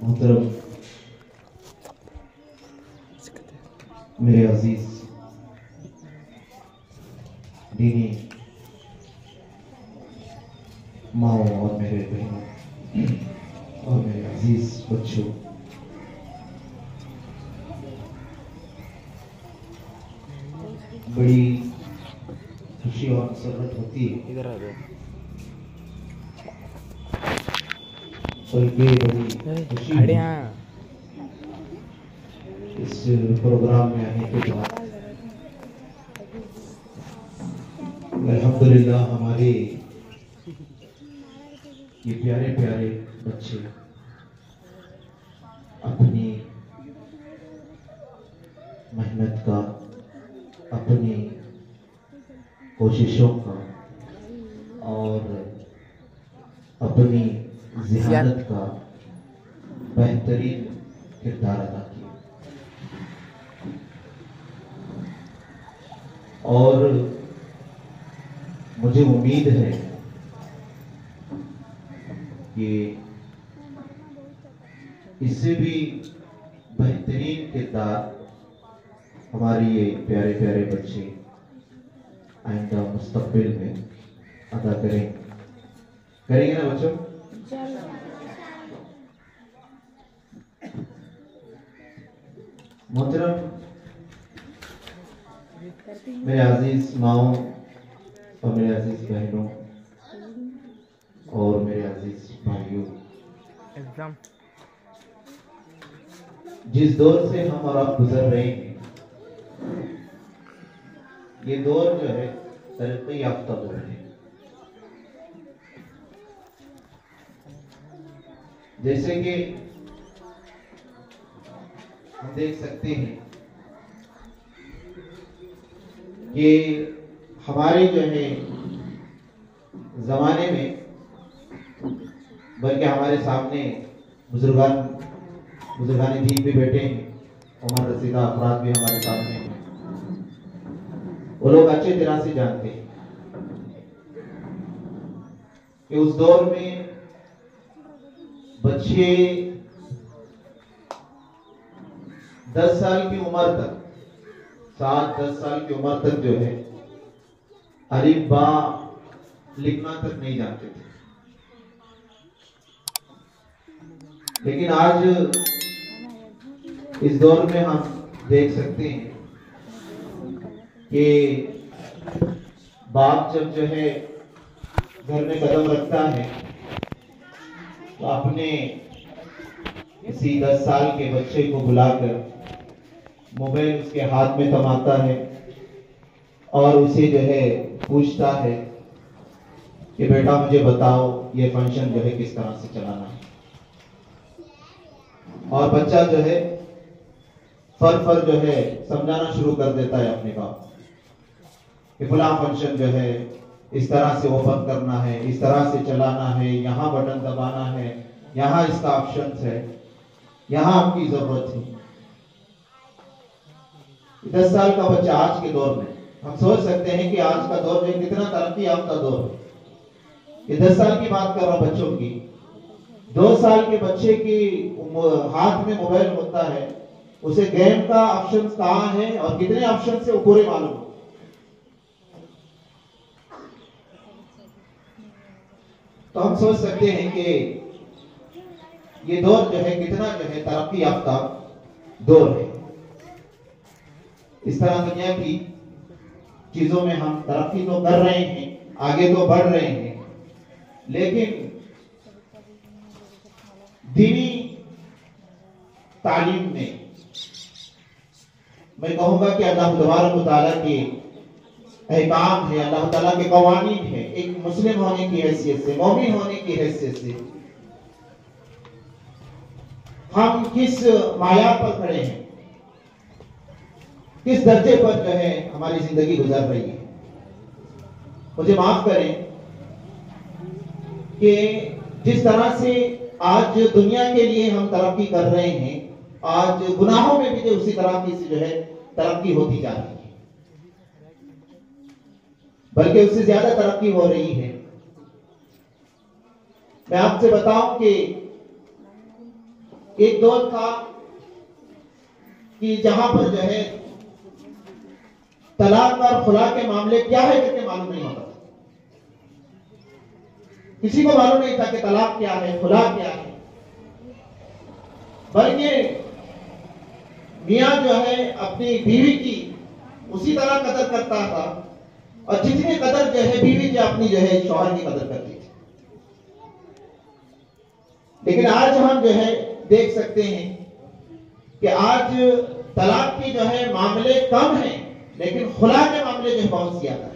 محترم میرے عزیز دینی ماؤں اور میرے بہنوں اور میرے عزیز بچوں، بڑی خوشی اور مسرت ہوتی ہے، بلکہ بڑی خوشی ہے اس پروگرام میں آنے کے بعد الحمدللہ ہمارے یہ پیارے پیارے بچے اپنی محنت کا، اپنی کوششوں کا اور اپنی ذہانت کا بہترین کردار ادا کیا، اور مجھے امید ہے کہ اس سے بھی بہترین کردار ہمارے یہ پیارے پیارے بچے آئندہ مستقبل میں ادا کریں گے نا بچوں؟ محترم میرے عزیز ماؤں اور میرے عزیز بہنوں اور میرے عزیز بھائیوں، جس دور سے ہم اور آپ گزر رہے ہیں یہ دور جو ہے ترقی یافتہ دور ہے۔ جیسے کہ ہم دیکھ سکتے ہیں کہ ہمارے جو ہے زمانے میں، بلکہ ہمارے سامنے بزرگان دین بھی بیٹھے ہیں، عمر رسیدہ افراد بھی ہمارے سامنے ہیں، وہ لوگ اچھے طرح سے جانتے ہیں کہ اس دور میں بچے 10 سال کی عمر تک، 7-10 سال کی عمر تک جو ہے الف با لکھنا تک نہیں جانتے تھے، لیکن آج اس دور میں ہم دیکھ سکتے ہیں کہ باپ جب جو ہے گھر میں قدم رکھتا ہے تو اپنے کسی 10 سال کے بچے کو بلا کر موبائل اس کے ہاتھ میں تھماتا ہے اور اسے جو ہے پوچھتا ہے کہ بیٹا مجھے بتاؤ یہ فنکشن جو ہے کس طرح سے چلانا ہے، اور بچہ جو ہے فر جو ہے سمجھانا شروع کر دیتا ہے اپنے باپ کہ فلاں فنکشن جو ہے اس طرح سے اوپن کرنا ہے، اس طرح سے چلانا ہے، یہاں بٹن دبانا ہے، یہاں اس کا آپشنز ہے، یہاں آپ کی ضرورت ہے۔ 10 سال کا بچہ آج کے دور میں ہم سوچ سکتے ہیں کہ آج کا دور میں کتنا ترقی یافتہ دور ہے۔ یہ 10 سال کی بات کر رہا ہوں بچوں کی، 2 سال کے بچے کی ہاتھ میں موبائل ہوتا ہے، اسے گیم کا آپشنز کہاں ہے اور کتنے آپشنز سے وہ پورے معلوم۔ تو ہم سوچ سکتے ہیں کہ یہ دور جو ہے کتنا جو ہے ترقی یافتہ دور ہے۔ اس طرح دنیا کی چیزوں میں ہم ترقی تو کر رہے ہیں، آگے تو بڑھ رہے ہیں، لیکن دینی تعلیم میں میں کہوں گا کہ اللہ تبارک و تعالیٰ کے احکام ہے، اللہ تعالیٰ کے قوانین ہے، ایک مسلم ہونے کی حیثیت سے، مومن ہونے کی حیثیت سے ہم کس معیار پر کھڑے ہیں، کس درجے پر جو ہے ہماری زندگی گزر رہی ہے۔ مجھے معاف کریں کہ جس طرح سے آج دنیا کے لیے ہم ترقی کر رہے ہیں، آج گناہوں میں بھی جو اسی طرح کی جو ہے ترقی ہوتی جا رہی ہے، بلکہ اس سے زیادہ ترقی ہو رہی ہے۔ میں آپ سے بتاؤں کہ ایک دور تھا کہ جہاں پر جو ہے طلاق اور خلا کے معاملے کیا ہے کر کے معلوم نہیں ہوتا تھا، کسی کو معلوم نہیں تھا کہ طلاق کیا ہے، خلا کیا ہے، بلکہ میاں جو ہے اپنی بیوی کی اسی طرح قدر کرتا تھا اور جتنی قدر جو ہے بیوی کی اپنی جو ہے شوہر کی قدر کرتی تھی۔ لیکن آج ہم جو ہے دیکھ سکتے ہیں کہ آج طلاق کی جو ہے معاملے کم ہیں، لیکن خلا کے معاملے جو ہے بہت زیادہ ہیں۔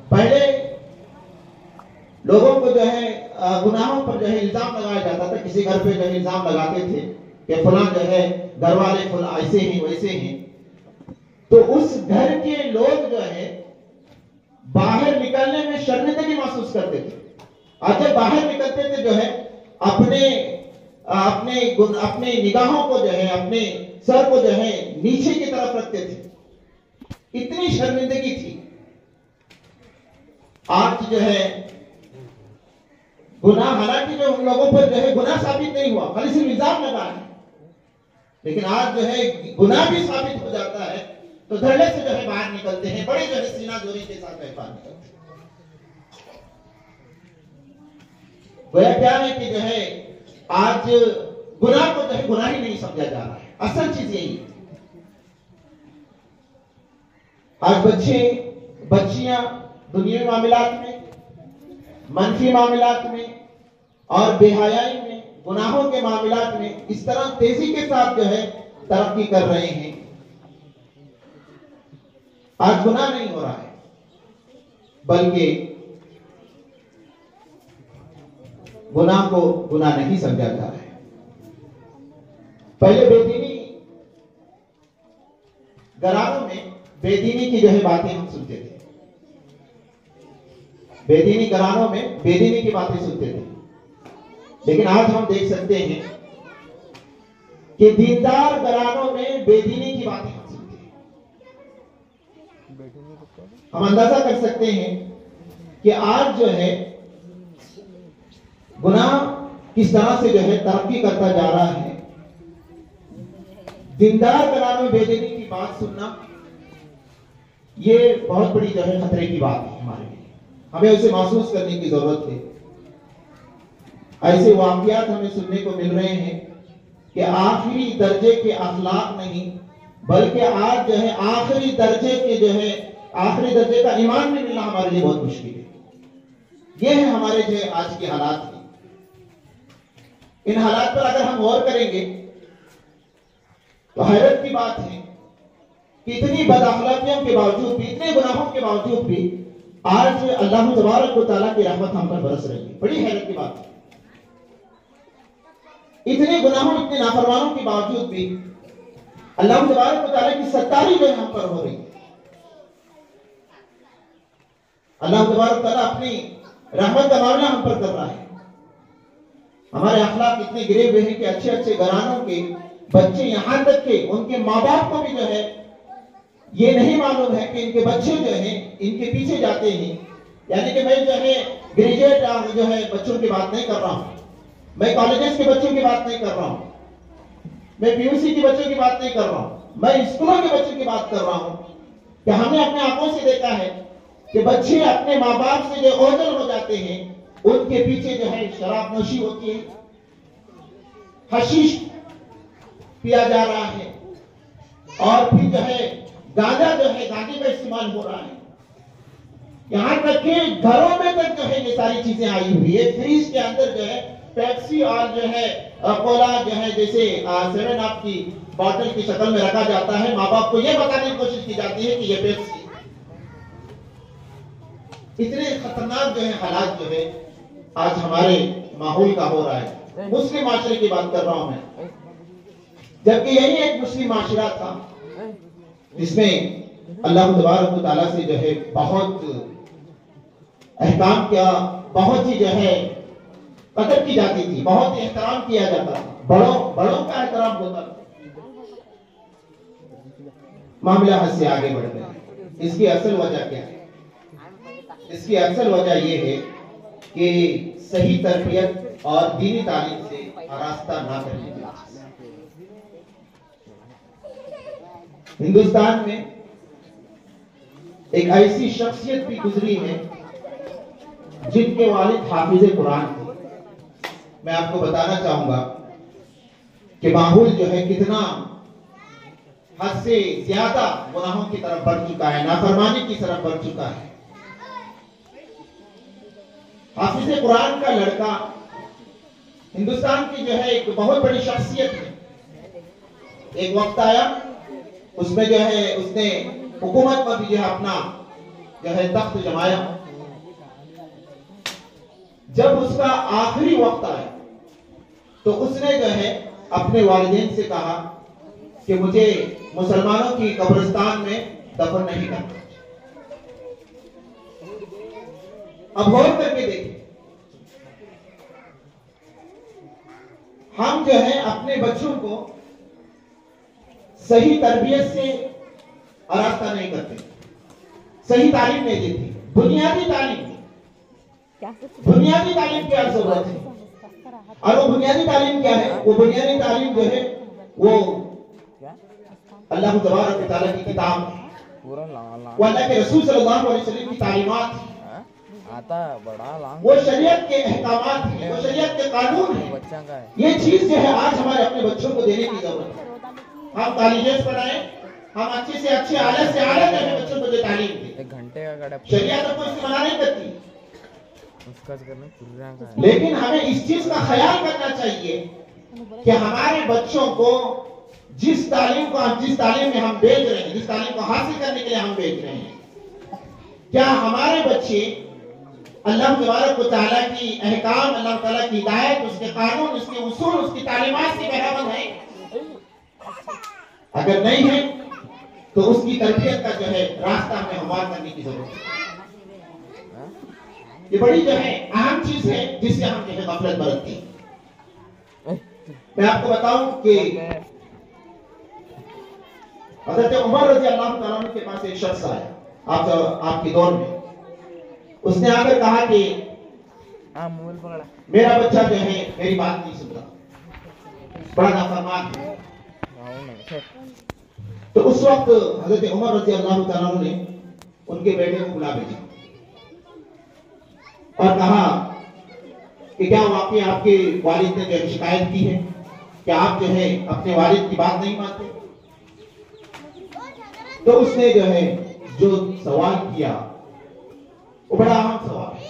پہلے لوگوں کو جو ہے گناہوں پر جو ہے الزام لگایا جاتا تھا، کسی گھر پہ جو ہے الزام لگاتے تھے کہ فلاں جو ہے گھر والے فلاں ایسے ہیں ویسے ہیں، تو اس گھر کے لوگ جو ہے باہر نکلنے میں شرمندگی محسوس کرتے تھے، اور جب باہر نکلتے تھے جو ہے اپنے نگاہوں کو جو ہے اپنے سر کو جو ہے نیچے کی طرف رکھتے تھے، اتنی شرمندگی تھی۔ آج جو ہے گناہ، حالانکہ جو ان لوگوں پر جو ہے گناہ ثابت نہیں ہوا، خالی صرف الزام لگا ہے، لیکن آج جو ہے گناہ بھی ثابت ہو جاتا ہے تو دھڑے سے جو ہے باہر نکلتے ہیں، بڑے جو ہے سینہ جوری کے ساتھ باہر نکلتے ہیں۔ گویا کیا ہے کہ جو ہے آج گناہ کو جو ہے گناہ ہی نہیں سمجھا جا رہا ہے، اصل چیز یہی ہے۔ آج بچیاں دنیاوی معاملات میں، منفی معاملات میں اور بے حیائی میں، گناہوں کے معاملات میں اس طرح تیزی کے ساتھ جو ہے ترقی کر رہے ہیں۔ آج گناہ نہیں ہو رہا ہے، بلکہ گناہ کو گناہ نہیں سمجھا جا رہا ہے۔ پہلے بے دینی گھرانوں میں بے دینی کی جو ہے باتیں ہم سنتے تھے، بے دینی گھرانوں میں بے دینی کی باتیں سنتے تھے، لیکن آج ہم دیکھ سکتے ہیں کہ دیندار گھرانوں میں بے دینی کی باتیں ہم سنتے ہیں۔ ہم اندازہ کر سکتے ہیں کہ آج جو ہے گناہ کس طرح سے جو ہے ترقی کرتا جا رہا ہے۔ دیندار گھرانوں میں بے دینی کی بات سننا یہ بہت بڑی جو ہے خطرے کی بات ہے ہمارے لیے، ہمیں اسے محسوس کرنے کی ضرورت ہے۔ ایسے واقعات ہمیں سننے کو مل رہے ہیں کہ آخری درجے کے اخلاق نہیں، بلکہ آج جو ہے آخری درجے کا ایمان میں ملنا ہمارے لیے بہت مشکل ہے۔ یہ ہے ہمارے جو آج کے حالات ہیں۔ ان حالات پر اگر ہم غور کریں گے تو حیرت کی بات ہے کہ اتنی بد اخلاقیوں کے باوجود بھی، اتنے گناہوں کے باوجود بھی آج اللہ تبارک و تعالیٰ کی رحمت ہم پر برس رہی ہے۔ بڑی حیرت کی بات ہے، اتنے گناہوں، اتنے نافرمانوں کے باوجود بھی اللہ تبارک و تعالیٰ کی ستاری جو ہے ہم پر ہو رہی ہے۔ اللہ تبارک و تعالیٰ اپنی رحمت کا معاملہ ہم پر کر رہا ہے۔ ہمارے اخلاق اتنے گرے ہوئے ہیں کہ اچھے اچھے گھرانوں کے بچے، یہاں تک کہ ان کے ماں باپ کو بھی جو ہے یہ نہیں معلوم ہے کہ ان کے بچے جو ہیں ان کے پیچھے جاتے ہیں۔ یعنی کہ میں جو ہے گریجویٹ جو ہے بچوں کی بات نہیں کر رہا ہوں، میں کالجز کے بچوں کی بات نہیں کر رہا ہوں، میں پی یو سی کے بچوں کی بات نہیں کر رہا ہوں، میں اسکولوں کے بچوں کی بات کر رہا ہوں کہ ہم نے اپنے آنکھوں سے دیکھا ہے کہ بچے اپنے ماں باپ سے جو اوجھل ہو جاتے ہیں، ان کے پیچھے جو ہے شراب نوشی ہوتی ہے، حشیش پیا جا رہا ہے، اور پھر جو ہے گانجا گانجے کا استعمال ہو رہا ہے۔ یہاں تک کہ گھروں میں تک جو ہے یہ ساری چیزیں آئی ہوئی ہے۔ فریج کے اندر جو ہے پیپسی اور جو ہے کولا جو ہے جیسے 7 اپ کی بوتل کی شکل میں رکھا جاتا ہے، ماں باپ کو یہ بتانے کی کوشش کی جاتی ہے کہ یہ پیپسی۔ اتنے خطرناک جو ہے حالات جو ہے آج ہمارے ماحول کا ہو رہا ہے۔ مسلم معاشرے کی بات کر رہا ہوں میں، جبکہ یہی ایک مسلم معاشرہ تھا جس میں اللہ تبارک و تعالیٰ سے جو ہے بہت احکام کیا، بہت ہی جو ہے قدر کی جاتی تھی، بہت احترام کیا جاتا تھا، بڑوں کا احترام ہوتا تھا۔ معاملہ حد سے آگے بڑھ گیا۔ اس کی اصل وجہ کیا ہے؟ اس کی اصل وجہ یہ ہے کہ صحیح تربیت اور دینی تعلیم سے آراستہ نہ کرنے کی وجہ سے۔ ہندوستان میں ایک ایسی شخصیت بھی گزری ہے جن کے والد حافظ قرآن تھے۔ میں آپ کو بتانا چاہوں گا کہ ماحول جو ہے کتنا حد سے زیادہ گناہوں کی طرف بڑھ چکا ہے، نافرمانی کی طرف بڑھ چکا ہے۔ حافظ قرآن کا لڑکا ہندوستان کی جو ہے ایک بہت بڑی شخصیت ہے۔ ایک وقت آیا اس میں جو ہے اس نے حکومت پر بھی جو ہے اپنا جو ہے تخت جمایا۔ جب اس کا آخری وقت آیا تو اس نے جو ہے اپنے والدین سے کہا کہ مجھے مسلمانوں کی قبرستان میں دفن نہیں کرنا۔ اب غور کر کے دیکھیں، ہم جو ہے اپنے بچوں کو صحیح تربیت سے آراستہ نہیں کرتے، صحیح تعلیم نہیں دیتے۔ بنیادی تعلیم کیا ضرورت ہے؟ اور وہ بنیادی تعلیم کیا ہے؟ وہ بنیادی تعلیم جو ہے وہ اللہ تبارک و تعالیٰ کی کتاب ہے، وہ اللہ کے رسول صلی اللہ علیہ وسلم کی تعلیمات ہیں، وہ شریعت کے احکامات ہیں، وہ شریعت کے قانون ہیں۔ یہ چیز جو ہے آج ہمارے اپنے بچوں کو دینے کی ضرورت ہے۔ ہم کالجز پڑھائیں، ہم اچھے سے اچھے اعلیٰ سے اعلیٰ جو ہے بچوں کو جو تعلیم دیں۔ شریعت کو اس سے منع نہیں کرتی، لیکن ہمیں اس چیز کا خیال کرنا چاہیے کہ ہمارے بچوں کو جس تعلیم میں ہم بھیج رہے ہیں، جس تعلیم کو حاصل کرنے کے لیے ہم بھیج رہے ہیں، کیا ہمارے بچے اللہ تبارک و تعالیٰ کی احکام، اللہ تعالیٰ کی ہدایت، اس کے قانون، اس کے اصول، اس کی تعلیمات کے برابر ہیں؟ اگر نہیں ہے تو اس کی تربیت کا جو ہے راستہ ہمیں ہموار کرنے کی ضرورت ہے۔ یہ بڑی جو ہے اہم چیز ہے جس سے ہم جو ہے غفلت برتتے ہیں۔ میں آپ کو بتاؤں کہ حضرت عمر رضی اللہ تعالیٰ عنہ کے پاس ایک شخص آیا آپ کے دور میں۔ اس نے آ کر کہا کہ میرا بچہ جو ہے میری بات نہیں سنتا، بڑا نافرمان ہے۔ تو اس وقت حضرت عمر رضی اللہ تعالیٰ عنہ نے ان کے بیٹے کو بلا بھیجا اور کہا کہ کیا واقعی آپ کے والد نے جو شکایت کی ہے کہ آپ جو ہے اپنے والد کی بات نہیں مانتے؟ تو اس نے جو ہے جو سوال کیا وہ بڑا اہم سوال ہے۔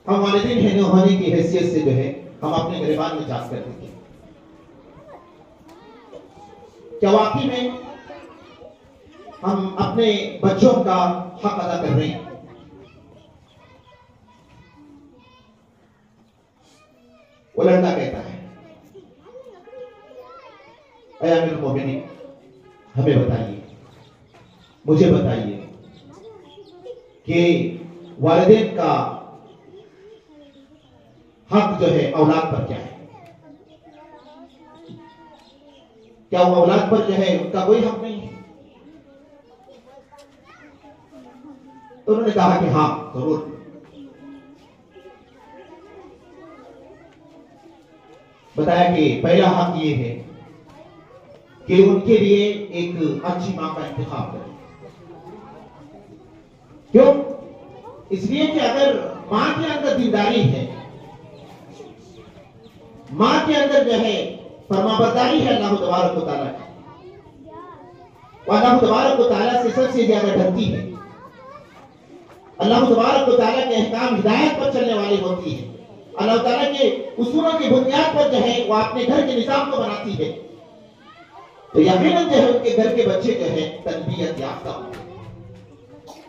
ہم والدین ہونے کی حیثیت سے جو ہے ہم اپنے گریبان میں جاس کرتے ہیں، کیا واقعی میں ہم اپنے بچوں کا حق ادا کر رہے ہیں؟ وہ لڑکا کہتا ہے، اے امیر المومنین، ہمیں بتائیے، مجھے بتائیے کہ والدین کا حق جو ہے اولاد پر کیا ہے؟ کیا وہ اولاد پر جو ہے ان کا کوئی حق نہیں ہے؟ تو انہوں نے کہا کہ ہاں ضرور۔ بتایا کہ پہلا حق یہ ہے کہ ان کے لیے ایک اچھی ماں کا انتخاب کریں۔ کیوں؟ اس لیے کہ اگر ماں کے اندر دینداری ہے، ماں کے اندر جو ہے فرمانبرداری ہے اللہ تبارک و تعالیٰ کی، وہ اللہ تبارک و تعالیٰ سے سب سے زیادہ ڈرتی ہے، اللہ تبارک و تعالیٰ کے احکام ہدایت پر چلنے والی ہوتی ہے، اللہ تعالیٰ کے اصولوں کی بنیاد پر جو ہے وہ اپنے گھر کے نظام کو بناتی ہے، تو یقیناً جو ہے ان کے گھر کے بچے جو ہے تربیت یافتہ ہوں گے،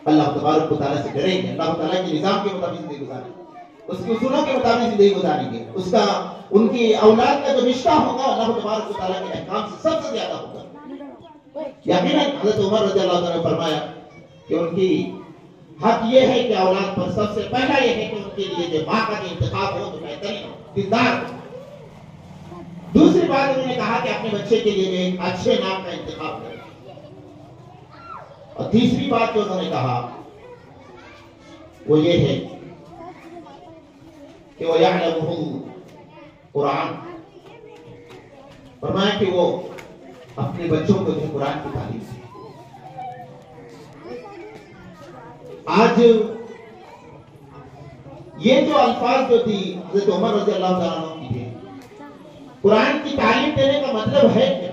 اللہ تبارک و تعالیٰ سے ڈریں گے، اللہ تعالیٰ کے نظام کے مطابق زندگی گزاریں گے، اس کے اصولوں کے مطابق زندگی گزاریں گے، اس کا ان کی اولاد کا جو رشتہ ہوگا اللہ تبارک و تعالیٰ کے احکام سے سب سے زیادہ ہوگا۔ یقیناً حضرت عمر رضی اللہ عنہ نے فرمایا کہ ان کی حق یہ ہے کہ اولاد پر سب سے پہلا یہ ہے کہ ان کے لیے جو ماں کا جو انتخاب ہو تو بہترین ہو، دیندار ہو۔ دوسری بات انہوں نے کہا کہ اپنے بچے کے لیے ایک اچھے نام کا انتخاب کریں، اور تیسری بات جو انہوں نے کہا وہ یہ ہے کہ وہ یعلمہ قرآن، فرمایا کہ وہ اپنے بچوں کو جو قرآن کی تعلیم دے۔ آج یہ جو الفاظ جو تھی حضرت عمر رضی اللہ تعالیٰ عنہ کی تھی، قرآن کی تعلیم دینے کا مطلب ہے کیا؟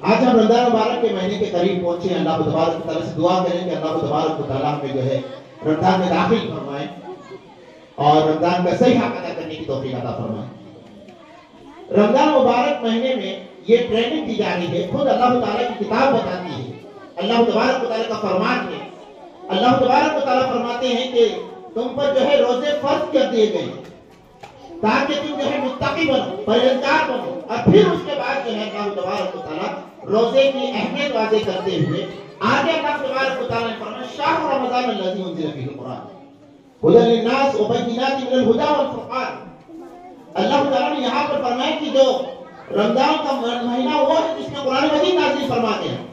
آج ہم رمضان مبارک کے مہینے کے قریب پہنچے ہیں، اللہ تبارک و تعالیٰ سے دعا کریں کہ اللہ تبارک و تعالیٰ ہمیں جو ہے رمضان میں داخل فرمائے اور رمضان کا صحیح حق ادا کرنے کی توفیق عطا فرمائے۔ رمضان مبارک مہینے میں یہ ٹریننگ دی جا رہی ہے، خود اللہ تعالیٰ کی کتاب بتاتی ہے، اللہ تبارک و تعالیٰ کا فرمان ہے۔ اللہ تبارک و تعالیٰ فرماتے ہیں کہ تم پر جو ہے روزے فرض کر دیے گئے تاکہ تم جو ہے متقی بنو، پرہیزگار بنو، اور پھر اس کے بعد جو ہے اللہ تبارک و تعالیٰ روزے کی اہمیت واضح کرتے ہوئے آگے اللہ تبارک و تعالیٰ نے فرمایا شہر رمضان الذی انزل فیہ القرآن ھدی للناس وبینات من الہدی والفرقان۔ اللہ تعالیٰ نے یہاں پر فرمایا کہ جو رمضان کا مہینہ وہ ہے جس میں قرآن مجید نازل فرماتے ہیں،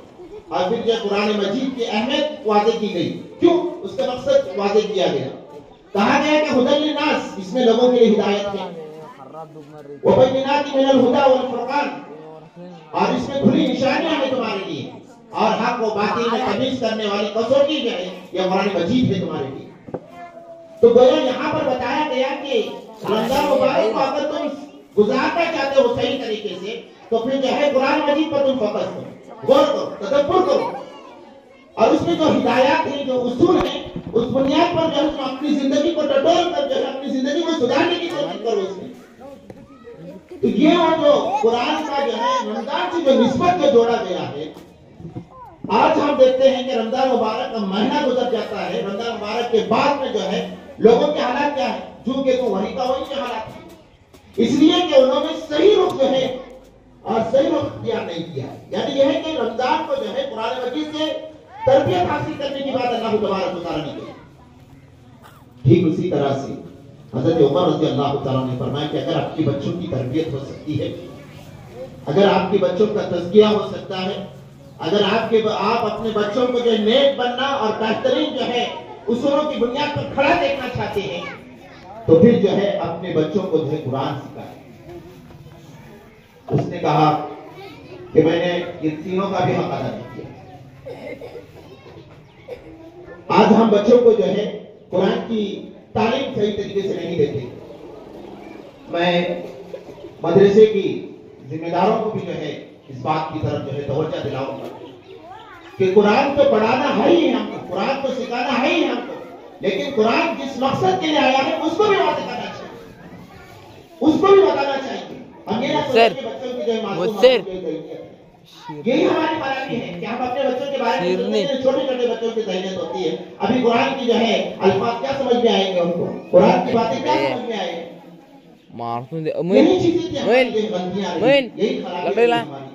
اور پھر جو قرآن مجید کی اہمیت واضح کی گئی، کیوں اس کا مقصد واضح کیا گیا، کہا گیا کہ ھدی للناس، اس میں لوگوں کے لیے ہدایت ہے، وبینات من الہدی والفرقان، اور اس میں کھلی نشانیاں ہیں تمہارے لیے، اور حق و باطل میں تمیز کرنے والی کسوٹی جو ہے یہ قرآن مجید ہے تمہارے لیے۔ تو گویا یہاں پر بتایا گیا کہ رمضان مبارک کو اگر تم گزارنا چاہتے ہو صحیح طریقے سے تو پھر جو ہے قرآن مجید پر تم فوکس کرو، غور کرو، تدبر کرو، اور اس میں جو ہدایات ہیں، جو اصول ہیں، اس بنیاد پر جو ہے تم اپنی زندگی کو ٹٹول کر جو ہے اپنی زندگی کو سدھارنے کی کوشش کرو اس میں۔ تو یہ وہ جو قرآن کا جو ہے رمضان سے جو نسبت جو جوڑا گیا ہے، آج ہم دیکھتے ہیں کہ رمضان مبارک کا مہینہ گزر جاتا ہے، رمضان مبارک کے بعد میں جو ہے لوگوں کے حالات کیا ہے، جو کہ تو وہی کا وہی کے حالات ہے، اس لیے کہ انہوں نے صحیح رخ جو ہے اور صحیح رخ اختیار نہیں کیا ہے۔ یعنی یہ ہے کہ رمضان کو جو ہے قرآن مجید سے تربیت حاصل کرنے کی بات اللہ تبارک و تعالیٰ نے کی۔ ٹھیک اسی طرح سے حضرت عمر رضی اللہ تعالیٰ نے فرمایا کہ اگر آپ کے بچوں کی تربیت ہو سکتی ہے، اگر آپ کے بچوں کا تزکیہ ہو سکتا ہے، اگر آپ اپنے بچوں کو جو ہے نیک بننا اور بہترین جو ہے اصولوں کی بنیاد پر کھڑا دیکھنا چاہتے ہیں تو پھر جو ہے اپنے بچوں کو جو ہے قرآن سکھائیں۔ اس نے کہا کہ میں نے یہ تینوں کا بھی حق ادا نہیں کیا۔ آج ہم بچوں کو جو ہے قرآن کی تعلیم صحیح طریقے سے نہیں دیتے۔ میں مدرسے کی ذمہ داروں کو بھی جو ہے اس بات کی طرف جو ہے توجہ دلاؤں گا کہ قرآن تو پڑھانا ہے ہی ہم کو، قرآن تو سکھانا ہے ہی ہم کو، لیکن قرآن جس مقصد کے لیے آیا ہے اس کو بھی واضح کرنا چاہیے، اس کو بھی بتانا چاہیے۔ ہم یہ نہ سوچیں کہ بچوں کی جو ہے معصوم یہی ہماری پرانی ہے کہ ہم اپنے بچوں کے بارے میں چھوٹے چھوٹے بچوں کی ذہنیت ہوتی ہے، ابھی قرآن کی جو ہے الفاظ کیا سمجھ میں آئیں گے ان کو، قرآن کی باتیں کیا سمجھ میں آئیں گے، یہی چیزیں تھی ہماری غلطیاں رہی، یہی خرابی ہماری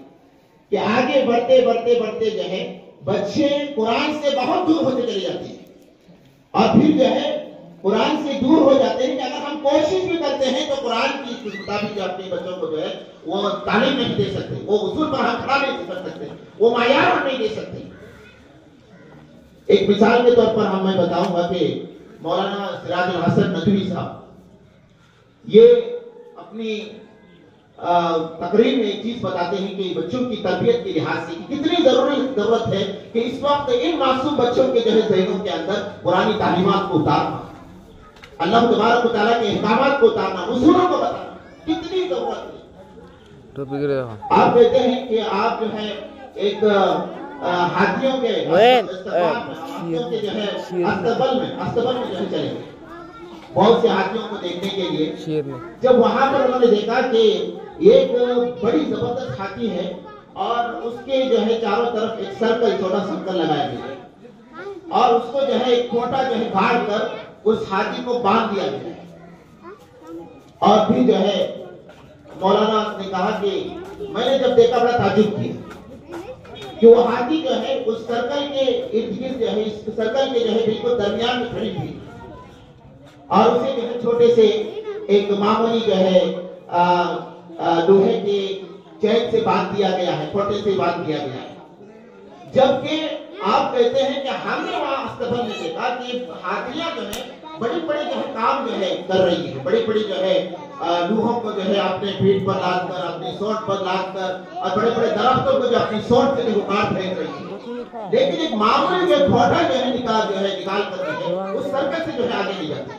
کہ آگے بڑھتے بڑھتے بڑھتے جو ہے بچے قرآن سے بہت دور ہوتے چلے جاتے ہیں، اور پھر جو ہے قرآن سے دور ہو جاتے ہیں کہ اگر ہم کوشش بھی کرتے ہیں تو قرآن کی مطابق جو اپنے بچوں کو جو ہے وہ تعلیم نہیں دے سکتے، وہ اصول پر ہم کھڑا نہیں کر سکتے، وہ معیار ہم نہیں دے سکتے۔ ایک مثال کے طور پر میں بتاؤں گا کہ مولانا سراج الحسن ندوی صاحب یہ اپنی تقریر میں ایک چیز بتاتے ہیں کہ بچوں کی تربیت کے لحاظ سے کتنی ضرورت ہے کہ اس وقت ان معصوم بچوں کے جو ہے ذہنوں کے اندر قرآنی تعلیمات کو اتارنا، اللہ تبارک و تعالیٰ کے احکامات کو اتارنا، اصولوں کو بتانا کتنی ضرورت ہے۔ آپ کہتے ہیں کہ آپ جو ہے ایک حاجیوں کے جو ہے استقبال میں جو ہے چلے گئے بہت سے حاجیوں کو دیکھنے کے لیے، جب وہاں پر انہوں نے دیکھا کہ ایک بڑی زبردست ہاتھی ہے اور اس کے جو ہے چاروں طرف ایک سرکل، چھوٹا سرکل لگایا گیا ہے، اور اس کو جو ہے ایک کھوٹا جو ہے گاڑ کر اس ہاتھی کو باندھ دیا گیا ہے، اور پھر جو ہے مولانا نے کہا کہ میں نے جب دیکھا بڑا تعجب کیا کہ وہ ہاتھی جو ہے اس سرکل کے ارد گرد جو ہے، اس سرکل کے جو ہے بالکل درمیان میں کھڑی ہوئی، اور اسے جو ہے چھوٹے سے ایک معمولی جو ہے لوہے کے چین سے باندھ دیا گیا ہے، چھوٹے سے باندھ دیا گیا ہے۔ جبکہ آپ کہتے ہیں کہ ہم نے وہاں استقبال میں دیکھا کہ ہاتھیاں جو ہے بڑی بڑی جو ہے کام جو ہے کر رہی ہے، بڑی بڑی جو ہے لوہوں کو جو ہے اپنے پیٹھ پر لاد کر، اپنی سونٹ پر لاد کر، اور بڑے بڑے درختوں کو جو اپنی سونٹ سے جو کاٹ پھینک رہی ہے، لیکن ایک معمولی جو چھوٹا جو ہے نکال کر جو ہے اس سرکل سے جو ہے آگے نہیں جاتی۔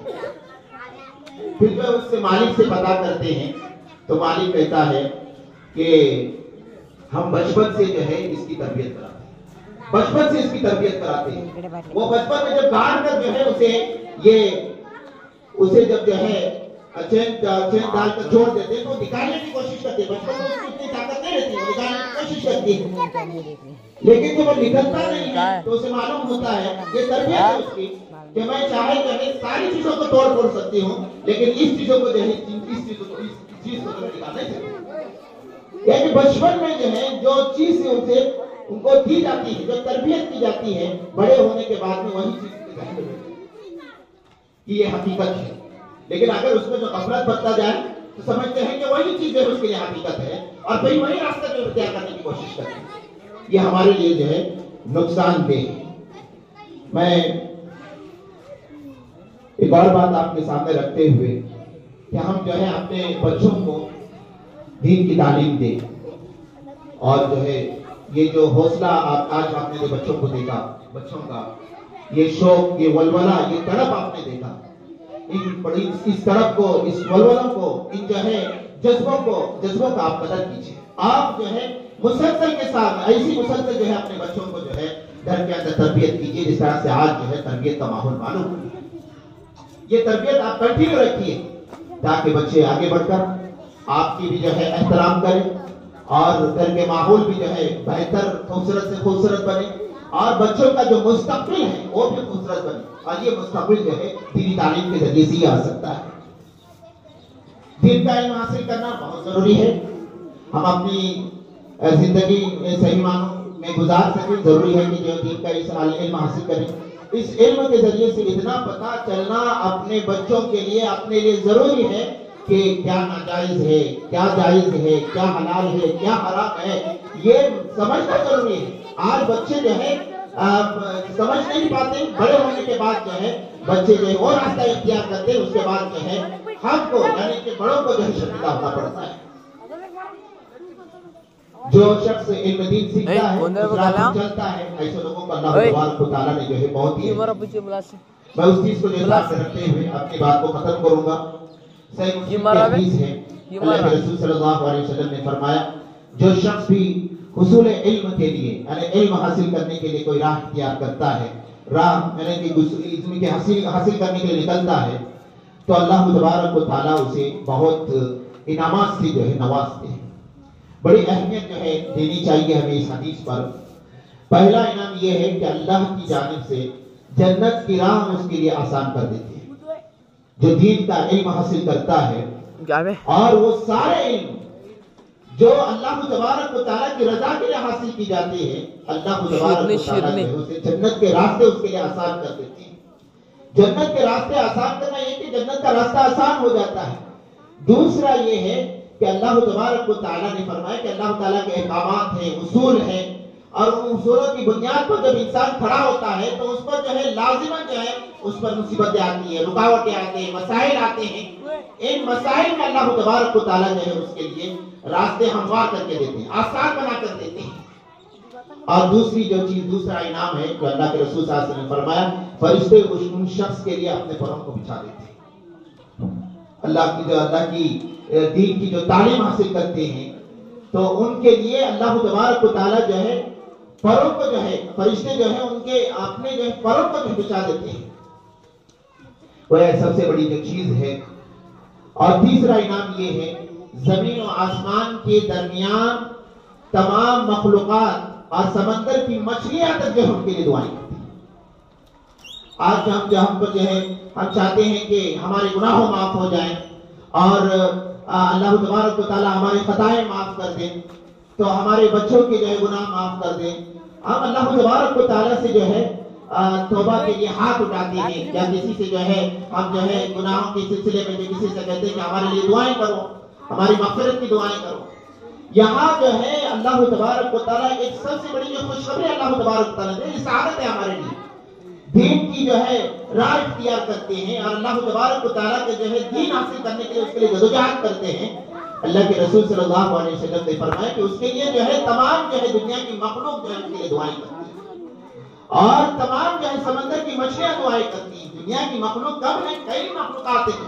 پھر جو اس سے مالک سے پتا کرتے ہیں تو مالک کہتا ہے کہ ہم بچپن سے جو ہے اس کی تربیت کراتے ہیں، بچپن سے اس کی تربیت کراتے ہیں۔ وہ بچپن میں جب گاڑ کر جو ہے اسے جب جو ہے چین ڈال کر چھوڑ دیتے ہیں تو نکالنے کی کوشش کرتے ہیں، بچپن میں اس کی اتنی طاقت نہیں رہتی، وہ نکالنے کی کوشش کرتی ہے، لیکن جب وہ نکلتا نہیں ہے تو اسے معلوم ہوتا ہے، یہ تربیت ہے اس کی، کہ میں چاہے جو ہے ساری چیزوں کو توڑ پھوڑ سکتی ہوں، لیکن اس چیزوں کو جو ہے اس چیز کو نکال نہیں سکتی۔ یعنی بچپن میں جو ہے جو چیز ان کو دی جاتی ہے، جو تربیت کی جاتی ہے، بڑے ہونے کے بعد میں وہی چیز کہ یہ حقیقت ہے، لیکن اگر اس میں جو غفلت برتا جائے تو سمجھتے ہیں کہ وہی چیز ہے اس کے لیے حقیقت ہے، اور پھر وہی راستہ جو اختیار کرنے کی کوشش کرتے ہیں۔ یہ ہمارے لیے جو ہے نقصان دہ ہے۔ میں ایک اور بات آپ کے سامنے رکھتے ہوئے کہ ہم جو ہے اپنے بچوں کو دین کی تعلیم دیں، اور جو ہے یہ جو حوصلہ آج آپ نے بچوں کو دیکھا، بچوں کا یہ شوق، یہ ولولہ، یہ تڑپ آپ نے دیکھا، اس تڑپ کو، اس ولولوں کو، ان جو ہے جذبوں کا آپ قدر کیجئے۔ آپ جو ہے مسلسل کے ساتھ ایسی مسلسل جو ہے اپنے بچوں کو جو ہے گھر کے اندر تربیت کیجئے، جس طرح سے آج جو ہے تربیت کا ماحول معلوم ہے۔ یہ تربیت آپ کنٹینیو رکھیے تاکہ بچے آگے بڑھ کر آپ کی بھی جو ہے احترام کریں، اور گھر کے ماحول بھی جو ہے بہتر، خوبصورت سے خوبصورت بنے، اور بچوں کا جو مستقبل ہے وہ بھی خوبصورت بنے، اور یہ مستقبل جو ہے دینی تعلیم کے ذریعے سے ہی آ سکتا ہے۔ دین کا علم حاصل کرنا بہت ضروری ہے، ہم اپنی زندگی صحیح معنوں میں گزار سکیں، ضروری ہے کہ جو دین کا علم حاصل کریں۔ اس علم کے ذریعے سے اتنا پتہ چلنا اپنے بچوں کے لیے، اپنے لیے ضروری ہے کہ کیا ناجائز ہے، کیا جائز ہے، کیا حلال ہے، کیا حرام ہے، یہ سمجھنا ضروری ہے۔ آج بچے جو ہے سمجھ نہیں پاتے، بڑے ہونے کے بعد جو ہے بچے جو ہے وہ راستہ اختیار کرتے ہیں، اس کے بعد جو ہے ہم کو یعنی کہ بڑوں کو جو ہے شرمندہ ہونا پڑتا ہے۔ جو شخص علم دین سیکھتا ہے، چلتا ہے، ایسے لوگوں کو اللہ تبارک و تعالیٰ نے جو ہے بہت ہی، میں اس چیز کو جو ساتھ رکھتے ہوئے اپنی بات کو ختم کروں گا۔ صحیح مسلم کی حدیث ہے، اللہ کے رسول صلی اللہ علیہ وسلم نے فرمایا، جو شخص بھی حصول علم کے لیے یعنی علم حاصل کرنے کے لیے کوئی راہ اختیار کرتا ہے، راہ یعنی کہ علم کے حاصل کرنے کے لیے نکلتا ہے، تو اللہ تبارک و تعالیٰ اسے بہت انعامات سے جو ہے نوازتے ہیں۔ بڑی اہمیت جو ہے دینی چاہیے ہمیں اس حدیث پر۔ پہلا انعام یہ ہے کہ اللہ کی جانب سے جنت کی راہ اس کے لیے آسان کر دیتے ہیں۔ جو دین کا علم حاصل کرتا ہے اور وہ سارے علم جو اللہ تبارک و تعالیٰ کی رضا کے لیے حاصل کی جاتی ہے، اللہ تبارک و تعالیٰ اسے جنت کے راستے اس کے لیے آسان کر دیتے ہیں۔ جنت کے راستے آسان کرنا یہ کہ جنت کا راستہ آسان ہو جاتا ہے۔ دوسرا یہ ہے کہ اللہ تبارک و تعالیٰ نے فرمایا کہ اللہ تعالیٰ کے احکامات ہیں، اصول ہیں، اور ان اصولوں کی بنیاد پر جب انسان کھڑا ہوتا ہے تو اس پر جو ہے لازماً جو ہے اس پر مصیبتیں آتی ہیں، رکاوٹیں آتے ہیں، مسائل آتے ہیں۔ ان مسائل میں اللہ تبارک و تعالیٰ جو ہے اس کے لیے راستے ہموار کر کے دیتے ہیں، آسان بنا کر دیتے ہیں۔ اور دوسری جو چیز، دوسرا انعام ہے جو اللہ کے رسول صلی اللہ علیہ وسلم نے فرمایا، فرشتے ان شخص کے لیے اپنے پروں کو بچھا دیتے ہیں۔ اللہ کی دین کی جو تعلیم حاصل کرتے ہیں تو ان کے لیے اللہ تبارک و تعالیٰ جو ہے پروں کو جو ہے فرشتے جو ہیں ان کے اپنے جو ہے پروں کو جو بچا دیتے ہیں۔ وہ سب سے بڑی جو چیز ہے۔ اور تیسرا انعام یہ ہے، زمین و آسمان کے درمیان تمام مخلوقات اور سمندر کی مچھلیاں تک جو ان کے لیے دعائیں کرتی ہیں۔ آج ہم پر جو ہے ہم چاہتے ہیں کہ ہمارے گناہوں معاف ہو جائیں اور اللہ تبارک و تعالیٰ ہمارے خطائیں معاف کر دیں، تو ہمارے بچوں کے جو ہے گناہ معاف کر دیں. ہم اللہ تبارک و تعالیٰ سے جو ہے توبہ کے لیے ہاتھ اٹھاتے ہیں یا کسی سے جو ہے ہم جو ہے گناہوں کے سلسلے میں جو کسی سے کہتے ہیں کہ ہمارے لیے دعائیں کرو, ہماری مغفرت کی دعائیں کرو. یہاں جو ہے اللہ تبارک و تعالیٰ ایک سب سے بڑی جو خوشخبری اللہ تبارک و تعالیٰ نے یہ سعادت ہے ہمارے لیے, دین کی جو ہے راہ اختیار کرتے ہیں اور اللہ تبارک و تعالیٰ کے جو ہے دین حاصل کرنے کے لیے اس کے لیے جدوجہد کرتے ہیں. اللہ کے رسول صلی اللہ علیہ وسلم نے فرمایا کہ اس کے لیے جو ہے تمام جو ہے دنیا کی مخلوق جو ہے اس کے لیے دعائیں کرتی ہے اور تمام جو ہے سمندر کی مچھلیاں دعائیں کرتی ہیں. دنیا کی مخلوق کم ہے, کئی مخلوقات ہیں,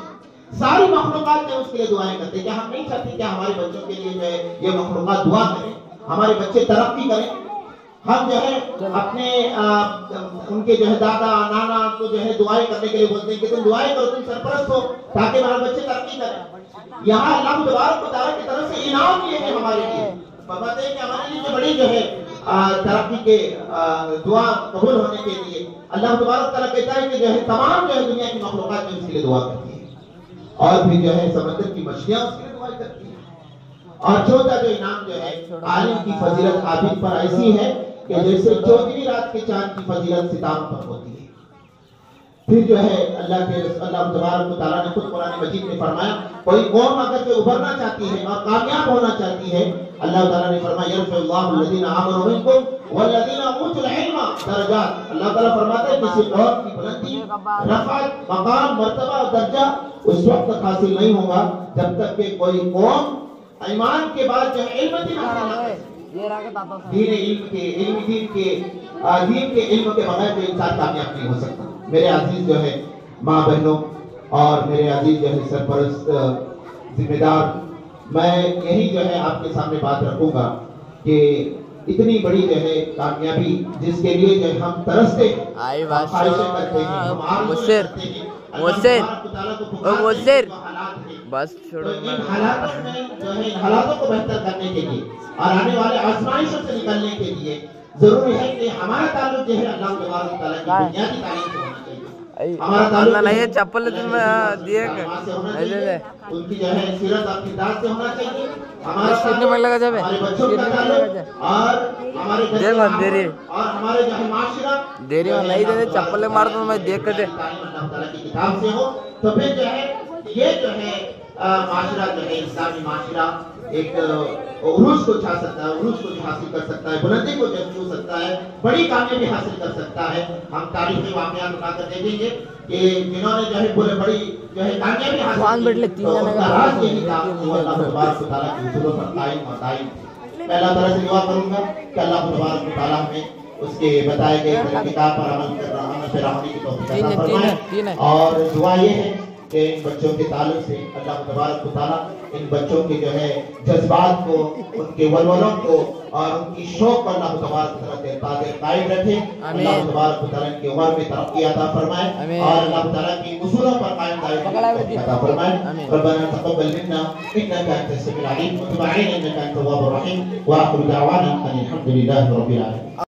ساری مخلوقات جو اس کے لیے دعائیں کرتے ہیں. کیا ہم نہیں چاہتے کہ ہمارے بچوں کے لیے جو ہے یہ مخلوقات دعا کریں, ہمارے بچے ترقی کریں. ہم جو ہے اپنے ان کے جو ہے دادا نانا کو جو ہے دعائیں کرنے کے لیے بولتے ہیں کہ تم دعائیں کرو, تم سرپرست ہو تاکہ ہمارے بچے ترقی کریں. یہاں اللہ تبارک و تعالیٰ کی طرف سے انعام یہ ہے ہمارے لیے, فرماتے ہیں کہ ہمارے لیے جو بڑی جو ہے ترقی کے دعا قبول ہونے کے لیے اللہ تبارک تعالیٰ کہتا ہے کہ جو ہے تمام جو ہے دنیا کی مخلوقات جو اس کے لیے دعا کرتی ہے اور پھر جو ہے سمندر کی مچھلیاں اس کے لیے دعا کرتی ہیں. اور چوتھا جو انعام جو ہے عالم کی فضیلت عابد پر ایسی ہے کہ جیسے 14ویں رات کے چاند کی فضیلت ستاروں پر ہوتی ہے. پھر جو ہے اللہ تبارک و تعالیٰ نے خود قرآن مجید میں فرمایا کوئی قوم اگر کہ ابھرنا چاہتی ہے اور کامیاب ہونا چاہتی ہے, اللہ تعالیٰ نے فرمایا یرفع اللہ الذین آمنوا منکم والذین اوتوا العلم درجات. اللہ تعالیٰ فرماتا ہے کسی قوم کی بلندی, رفعت, مقام, مرتبہ اور درجہ اس وقت تک حاصل نہیں ہوگا جب تک کہ کوئی قوم ایمان کے بعد جو علم دین حاصل نہ کرے. دین کے علم کے بغیر کوئی انسان کامیاب نہیں ہو سکتا. میرے عزیز جو ہے ماں بہنوں اور میرے عزیز جو ہے سرپرست ذمہ دار, میں یہی جو ہے آپ کے سامنے بات رکھوں گا کہ اتنی بڑی جو ہے کامیابی جس کے لیے جو ہے ہم ترستے ہیں, خواہشیں کرتے ہیں, ہم آرزویں کرتے ہیں, بس چھوڑو, ان حالاتوں میں جو ہے ان حالاتوں کو بہتر کرنے کے لیے اور آنے والے آزمائشوں سے نکلنے کے لیے ضروری ہے کہ ہمارا تعلق جو ہے اللہ تبارک تعالیٰ کی بنیادی تعلیم سے ہونا چاہیے. ہمارا تعلق نہیں ہے چپل دیے ان کی جو ہے سیرت اور کردار سے ہونا چاہیے. ہمارے بچوں کا تعلق اور ہمارے اور ہمارے جو ہے معاشرہ دیری میں نہیں دے چپل مار دوں میں دیکھ کر اللہ تعالیٰ کی کتاب سے ہو تو پھر جو ہے یہ جو ہے معاشرہ جو ہے اسلامی معاشرہ ایک عروج کو چھا سکتا ہے, عروج کو حاصل کر سکتا ہے, بلندی کو چھو سکتا ہے, بڑی کامیابی حاصل کر سکتا ہے. ہم تاریخی واقعات اٹھا کر دیکھیں گے کہ جنہوں نے جو ہے بڑی جو ہے کامیابی حاصل کی تو ان کا راز یہی تھا کہ وہ اللہ تبارک و تعالیٰ کے اصولوں پر قائم اور دائم تھے. میں اللہ تعالیٰ سے دعا کروں گا کہ اللہ تبارک و تعالیٰ ہمیں اس کے بتائے گئے طریقہ پر عمل ہونے کی توفیق عطا فرمائے. اور دعا یہ ہے کہ ان بچوں کے تعلق سے اللہ تبارک و تعالیٰ ان بچوں کے جو ہے جذبات کو, ان کے ولولوں کو اور ان کی شوق کو اللہ تبارک و تعالیٰ قائم رکھے. اللہ تبارک و تعالیٰ ان کی عمر میں ترقی عطا فرمائے اور اللہ تعالیٰ کی اصولوں پر قائم دائم عطا فرمائے. ربنا تقبل منا انك انت السميع العليم وتب علينا انك انت التواب الرحيم واخر دعوانا ان الحمد لله رب العالمين.